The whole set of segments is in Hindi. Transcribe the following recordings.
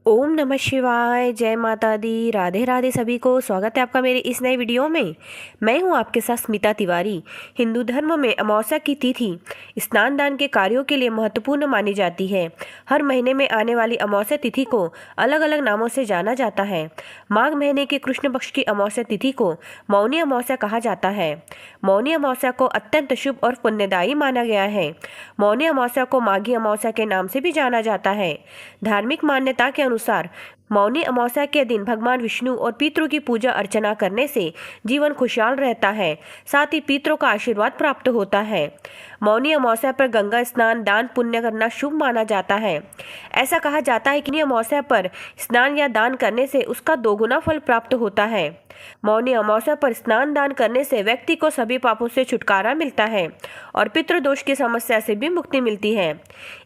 ओम नमः शिवाय। जय माता दी। राधे राधे सभी को। स्वागत है आपका मेरे इस नए वीडियो में। मैं हूं आपके साथ स्मिता तिवारी। हिंदू धर्म में अमावस्या की तिथि स्नान दान के कार्यों के लिए महत्वपूर्ण मानी जाती है। हर महीने में आने वाली अमावस्या तिथि को अलग अलग नामों से जाना जाता है। माघ महीने के कृष्ण पक्ष की अमावस्या तिथि को मौनी अमावस्या कहा जाता है। मौनी अमावस्या को अत्यंत शुभ और पुण्यदायी माना गया है। मौनी अमावस्या को माघी अमावस्या के नाम से भी जाना जाता है। धार्मिक मान्यता के अनुसार मौनी अमावस्या के दिन भगवान विष्णु और पितरों की पूजा अर्चना करने से जीवन खुशहाल रहता है, साथ ही पितरों का आशीर्वाद प्राप्त होता है। मौनी अमावस्या पर गंगा स्नान दान पुण्य करना शुभ माना जाता है। ऐसा कहा जाता है कि अमावस्या पर स्नान या दान करने से उसका दोगुना फल प्राप्त होता है। मौनी अमावस्या पर स्नान दान करने से व्यक्ति को सभी पापों से छुटकारा मिलता है और पितृदोष की समस्या से भी मुक्ति मिलती है।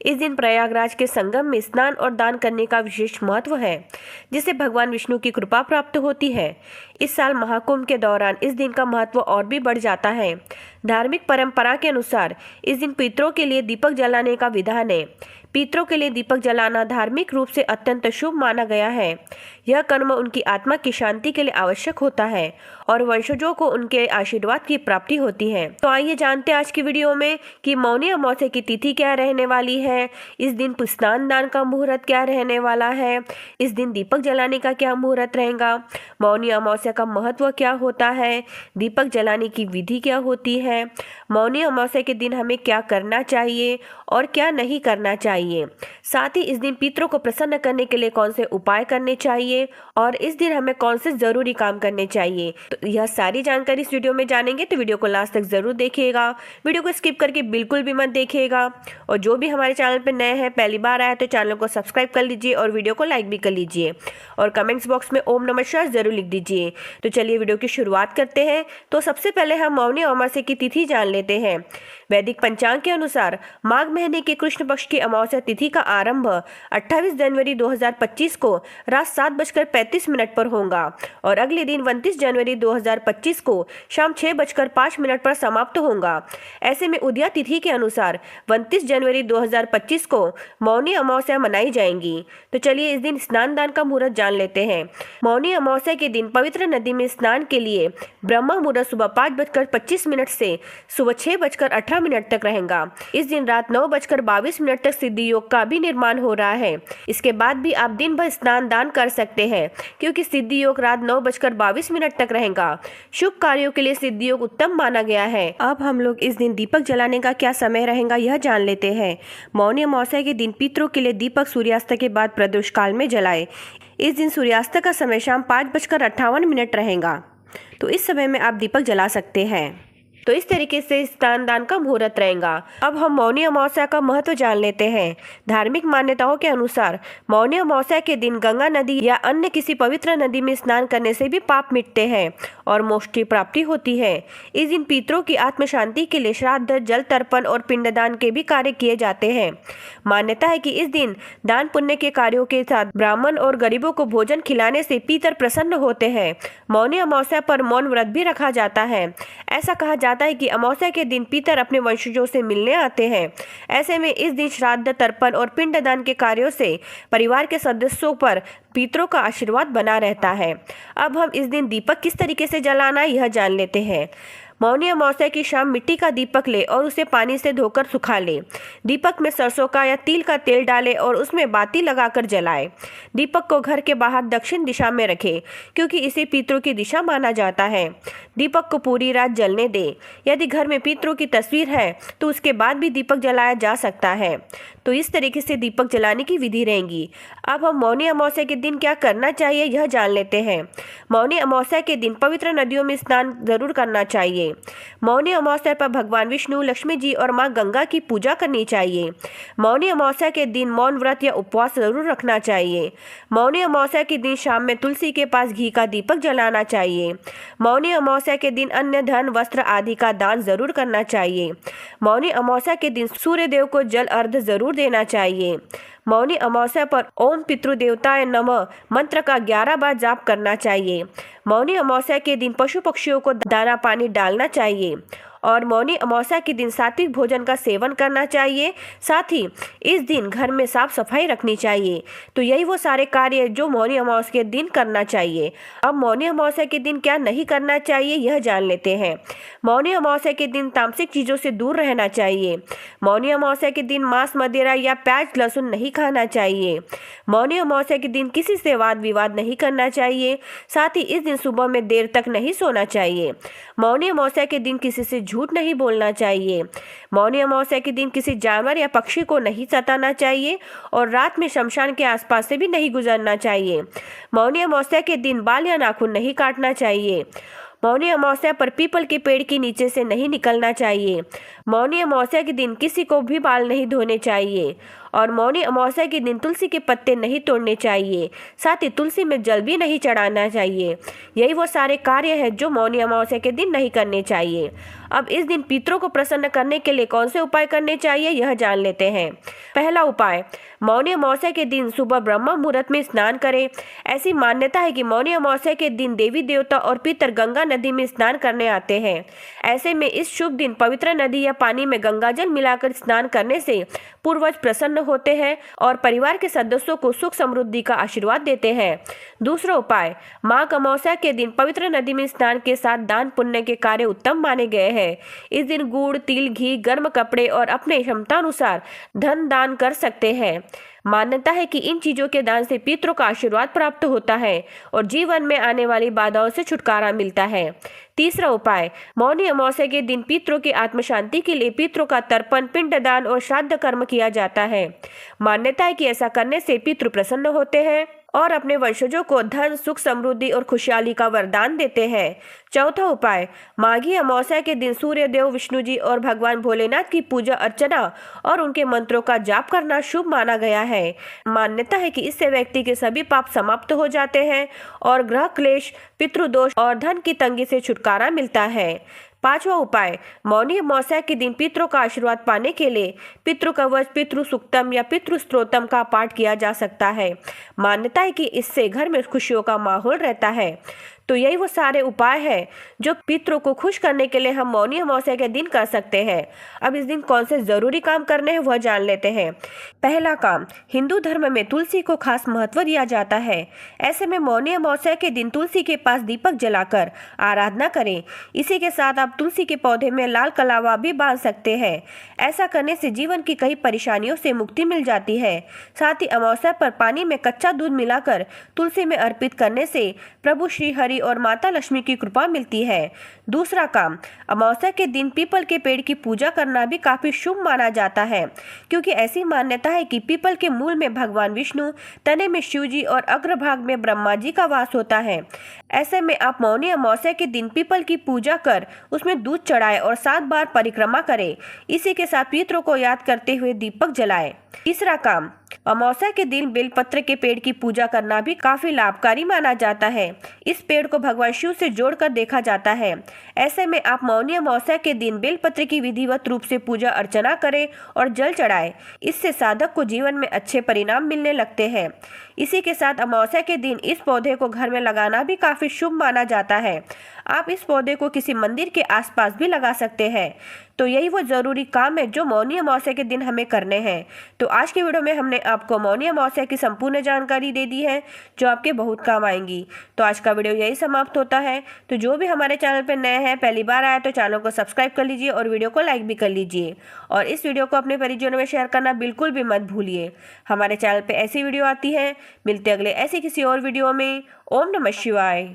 इस दिन प्रयागराज के संगम में स्नान और दान करने का विशेष महत्व है, जिससे भगवान विष्णु की कृपा प्राप्त होती है। इस साल महाकुंभ के दौरान इस दिन का महत्व और भी बढ़ जाता है। धार्मिक परंपरा के अनुसार इस दिन पितरों के लिए दीपक जलाने का विधान है। पितरों के लिए दीपक जलाना धार्मिक रूप से अत्यंत शुभ माना गया है। यह कर्म उनकी आत्मा की शांति के लिए आवश्यक होता है और वंशजों को उनके आशीर्वाद की प्राप्ति होती है। तो आइए जानते हैं आज की वीडियो में कि मौनी अमावस्या की तिथि क्या रहने वाली है, इस दिन स्नान दान का मुहूर्त क्या रहने वाला है, इस दिन दीपक जलाने का क्या मुहूर्त रहेगा, मौनी अमावस्या का महत्व क्या होता है, दीपक जलाने की विधि क्या होती है, मौनी अमावस्या के दिन हमें क्या करना चाहिए और क्या नहीं करना चाहिए, साथ ही इस दिन पितरों को प्रसन्न करने के लिए कौन से उपाय करने चाहिए और इस दिन हमें कौन से जरूरी काम करने चाहिए। तो यह सारी जानकारी इस वीडियो में जानेंगे, तो वीडियो को लास्ट तक जरूर देखिएगा। वीडियो को स्किप करके बिल्कुल भी मत देखिएगा और जो भी हमारे चैनल पर नए हैं, पहली बार आया तो चैनल को सब्सक्राइब कर लीजिए और वीडियो को लाइक भी कर लीजिए और कमेंट्स बॉक्स में ओम नमः शिवाय जरूर लिख दीजिए। तो चलिए वीडियो की शुरुआत करते हैं। तो सबसे पहले हम मौनी अमावस्या की तिथि जान लेते हैं। वैदिक पंचांग के अनुसार माघ महीने के कृष्ण पक्ष की अमावस्या तिथि का आरंभ 28 जनवरी 2025 को रात 7:35 पर होगा और अगले दिन 29 जनवरी 2025 को शाम 6:05 पर समाप्त होगा। ऐसे में उदया तिथि के अनुसार 29 जनवरी 2025 को मौनी अमावस्या मनाई जाएंगी। तो चलिए इस दिन स्नान दान का मुहूर्त जान लेते हैं। मौनी अमावस्या के दिन पवित्र नदी में स्नान के लिए ब्रह्म मुहूर्त सुबह 5:25 से सुबह 6:18 तक रहेगा। इस दिन रात 9:22 तक सिद्धि योग का भी निर्माण हो रहा है। इसके बाद भी आप दिन भर स्नान दान कर सकते हैं, क्योंकि सिद्धि योग रात 9:22 तक रहेगा। शुभ कार्यों के लिए सिद्धि योग उत्तम माना गया है। अब हम लोग इस दिन दीपक जलाने का क्या समय रहेगा यह जान लेते हैं। मौनी अमावस्या के दिन पितरों के लिए दीपक सूर्यास्त के बाद प्रदोष काल में जलाए। इस दिन सूर्यास्त का समय शाम 5:58 रहेगा, तो इस समय में आप दीपक जला सकते हैं। तो इस तरीके से स्नान दान का मुहूर्त रहेगा। अब हम मौनी अमावस्या का महत्व जान लेते हैं। धार्मिक मान्यताओं के अनुसार मौनी अमावस्या के दिन गंगा नदी या अन्य किसी पवित्र नदी में स्नान करने से भी पाप मिटते हैं और मोक्ष की प्राप्ति होती है। इस दिन पितरों की आत्म शांति के लिए श्राद्ध, जल तर्पण और पिंडदान के भी कार्य किए जाते हैं। मान्यता है कि इस दिन दान पुण्य के कार्यों के साथ ब्राह्मण और गरीबों को भोजन खिलाने से पितर प्रसन्न होते हैं। मौनी अमावस्या पर मौन व्रत भी रखा जाता है। ऐसा कहा जाता है कि अमावस्या के दिन पितर अपने वंशजों से मिलने आते हैं। ऐसे में इस दिन श्राद्ध, तर्पण और पिंडदान के कार्यों से परिवार के सदस्यों पर पितरों का आशीर्वाद बना रहता है। अब हम इस दिन दीपक किस तरीके से जलाना यह जान लेते हैं। मौनी अमावस्या की शाम मिट्टी का दीपक ले और उसे पानी से धोकर सुखा ले। दीपक में सरसों का या तिल का तेल डाले और उसमें बाती लगाकर जलाए। दीपक को घर के बाहर दक्षिण दिशा में रखे, क्योंकि इसे पितरों की दिशा माना जाता है। दीपक को पूरी रात जलने दे। यदि घर में पितरों की तस्वीर है तो उसके बाद भी दीपक जलाया जा सकता है। तो इस तरीके से दीपक जलाने की विधि रहेगी। अब हम मौनी अमावस्या के दिन क्या करना चाहिए यह जान लेते हैं। मौनी अमावस्या के दिन पवित्र नदियों में स्नान जरूर करना चाहिए। मौनी अमावस्या पर भगवान विष्णु, लक्ष्मी जी और मां गंगा की पूजा करनी चाहिए। मौनी अमावस्या के दिन मौन व्रत या उपवास जरूर रखना चाहिए। मौनी अमावस्या के दिन शाम में तुलसी के पास घी का दीपक जलाना चाहिए। मौनी अमावस्या के दिन अन्य धन, वस्त्र आदि का दान जरूर करना चाहिए। मौनी अमावस्या के दिन सूर्य देव को जल अर्घ्य जरूर देना चाहिए। मौनी अमावस्या पर ओम पितृदेवताय नमः मंत्र का 11 बार जाप करना चाहिए। मौनी अमावस्या के दिन पशु पक्षियों को दाना पानी डालना चाहिए और मौनी अमावस्या के दिन सात्विक भोजन का सेवन करना चाहिए। साथ ही इस दिन घर में साफ सफाई रखनी चाहिए। तो यही वो सारे कार्य जो मौनी अमावस्या के दिन करना चाहिए। अब मौनी अमावस्या के दिन क्या नहीं करना चाहिए यह जान लेते हैं। मौनी अमावस्या के दिन तामसिक चीजों से दूर रहना चाहिए। मौनी अमावस्या के दिन मांस मदिरा या प्याज लहसुन नहीं खाना चाहिए। मौनी अमावस्या के दिन किसी से वाद विवाद नहीं करना चाहिए। साथ ही इस दिन सुबह में देर तक नहीं सोना चाहिए। मौनी अमावस्या के दिन किसी से झूठ नहीं बोलना चाहिए। मौनी अमावस्या के दिन किसी जानवर या पक्षी को नहीं सताना चाहिए और रात में शमशान के आसपास से भी नहीं गुजरना चाहिए। मौनी अमावस्या के दिन बाल या नाखून नहीं काटना चाहिए। मौनी अमावस्या पर पीपल के पेड़ के नीचे से नहीं निकलना चाहिए। मौनी अमावस्या के दिन किसी को भी बाल नहीं धोने चाहिए और मौनी अमावस्या के दिन तुलसी के पत्ते नहीं तोड़ने चाहिए। साथ ही तुलसी में जल भी नहीं चढ़ाना चाहिए। यही वो सारे कार्य हैं जो मौनी अमावस्या के दिन नहीं करने चाहिए। अब इस दिन पितरों को प्रसन्न करने के लिए कौन से उपाय करने चाहिए यह जान लेते हैं। पहला उपाय, मौनी अमावस्या के दिन सुबह ब्रह्म मुहूर्त में स्नान करें। ऐसी मान्यता है कि मौनी अमावस्या के दिन देवी देवता और पितर गंगा नदी में स्नान करने आते हैं। ऐसे में इस शुभ दिन पवित्र नदी या पानी में गंगा जल मिलाकर स्नान करने से पूर्वज प्रसन्न होते हैं और परिवार के सदस्यों को सुख समृद्धि का आशीर्वाद देते हैं। दूसरा उपाय, माघ अमावस्या के दिन पवित्र नदी में स्नान के साथ दान पुण्य के कार्य उत्तम माने गए हैं। इस दिन गुड़, तिल, घी, गर्म कपड़े और अपने क्षमता अनुसार धन दान कर सकते हैं। मान्यता है कि इन चीजों के दान से पितरों का आशीर्वाद प्राप्त होता है और जीवन में आने वाली बाधाओं से छुटकारा मिलता है। तीसरा उपाय, मौनी अमावस्या के दिन पितरों की आत्म शांति के लिए पितरों का तर्पण, पिंडदान और श्राद्ध कर्म किया जाता है। मान्यता है कि ऐसा करने से पितृ प्रसन्न होते हैं और अपने वंशजों को धन, सुख, समृद्धि और खुशहाली का वरदान देते हैं। चौथा उपाय, माघी अमावस्या के दिन सूर्य देव, विष्णु जी और भगवान भोलेनाथ की पूजा अर्चना और उनके मंत्रों का जाप करना शुभ माना गया है। मान्यता है कि इससे व्यक्ति के सभी पाप समाप्त हो जाते हैं और ग्रह क्लेश, पितृदोष और धन की तंगी से छुटकारा मिलता है। पांचवा उपाय, मौनी अमावस्या के दिन पितरों का आशीर्वाद पाने के लिए पितृ कवच, पितृ सुक्तम या पितृ स्तोत्रम का पाठ किया जा सकता है। मान्यता है कि इससे घर में खुशियों का माहौल रहता है। तो यही वो सारे उपाय हैं जो पितरों को खुश करने के लिए हम मौनी अमावस्या के दिन कर सकते हैं। अब इस दिन कौन से जरूरी काम करने हैं वह जान लेते हैं। पहला काम, हिंदू धर्म में तुलसी को खास महत्व दिया जाता है। ऐसे में मौनी अमावस्या के दिन तुलसी के पास दीपक जलाकर आराधना करें। इसी के साथ आप तुलसी के पौधे में लाल कलावा भी बांध सकते हैं। ऐसा करने से जीवन की कई परेशानियों से मुक्ति मिल जाती है। साथ ही अमावस्या पर पानी में कच्चा दूध मिलाकर तुलसी में अर्पित करने से प्रभु श्री हरि और माता लक्ष्मी की कृपा मिलती है। दूसरा काम, अमावस्या के दिन पीपल के पेड़ की पूजा करना भी काफी शुभ माना जाता है, क्योंकि ऐसी मान्यता है कि पीपल के मूल में भगवान विष्णु, तने में शिव जी और अग्रभाग में ब्रह्मा जी का वास होता है। ऐसे में आप मौनी अमावस्या के दिन पीपल की पूजा कर उसमें दूध चढ़ाए और 7 बार परिक्रमा करें। इसी के साथ पितरों को याद करते हुए दीपक जलाएं। तीसरा काम, अमावस्या के दिन बेलपत्र के पेड़ की पूजा करना भी काफी लाभकारी माना जाता है। इस पेड़ को भगवान शिव से जोड़कर देखा जाता है। ऐसे में आप मौनी अमावस्या के दिन बेलपत्र की विधिवत रूप से पूजा अर्चना करें और जल चढ़ाएं। इससे साधक को जीवन में अच्छे परिणाम मिलने लगते हैं। इसी के साथ अमावस्या के दिन इस पौधे को घर में लगाना भी काफी शुभ माना जाता है। आप इस पौधे को किसी मंदिर के आसपास भी लगा सकते हैं। तो यही वो जरूरी काम है जो मौनी अमावस्या के दिन हमें करने हैं। तो आज के वीडियो में हमने आपको मौनी अमावस्या की संपूर्ण जानकारी दे दी है जो आपके बहुत काम आएंगी। तो आज का वीडियो यही समाप्त होता है। तो जो भी हमारे चैनल पर नए हैं, पहली बार आया तो चैनल को सब्सक्राइब कर लीजिए और वीडियो को लाइक भी कर लीजिए और इस वीडियो को अपने परिजनों में शेयर करना बिल्कुल भी मत भूलिए। हमारे चैनल पर ऐसी वीडियो आती है। मिलते अगले ऐसे किसी और वीडियो में। ओम नमः शिवाय।